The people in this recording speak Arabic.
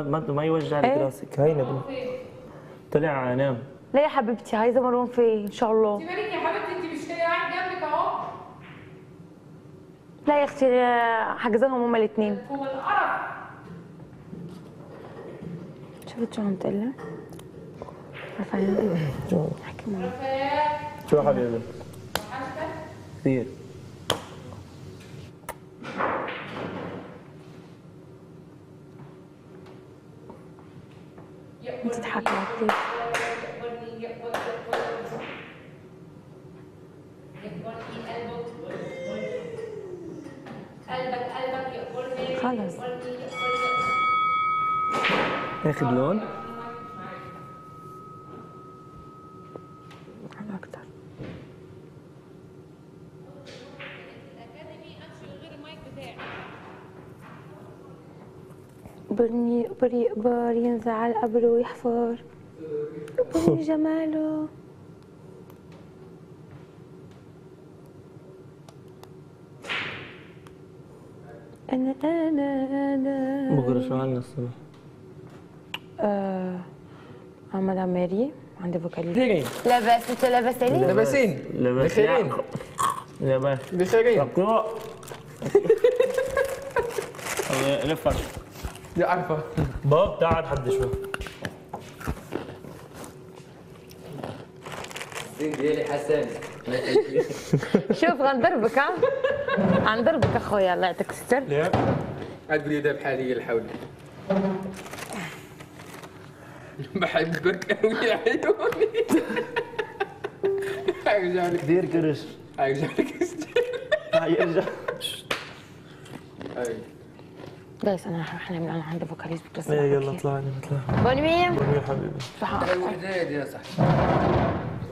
ما يوجع لك راسك. هينا بنت طلع نام. لا يا حبيبتي عايزه مروان فين ان شاء الله. انت مالك يا حبيبتي؟ انت مش قاعد جنبك اهو. لا يا اختي حاجزاهم هما الاثنين. هو القرف. شفت شو عم تقول لها؟ رفعنا شو حكي معي. شو حبيبي؟ كثير. انت تضحكي كثير. خلص ياخذ لون اكثر. برني يقبر ينزل على القبر ويحفر برني جماله. أنا بكره شو عنا الصبح؟ مدام ماري عندي فوكاليست. بخيرين. لاباس انتوا لاباسين؟ لاباسين بخيرين لاباس بخيرين. مقطوع. لفش لا عارفه باب تعال حد شوي. الزين ديالي حسن. شوف غنضربك ها غنضربك اخويا الله يعطيك الستر. لا عاد لي دابا بحالي الحول. بحبك قوي يا عيوني. حيرجع لك دير كرش. حيرجع لك حيرجع. جايز انا انا عندي فوكاليست بكره. ايه يلا اطلعي اطلعي. بونمي يا حبيبي. الوحدة يا صاحبي.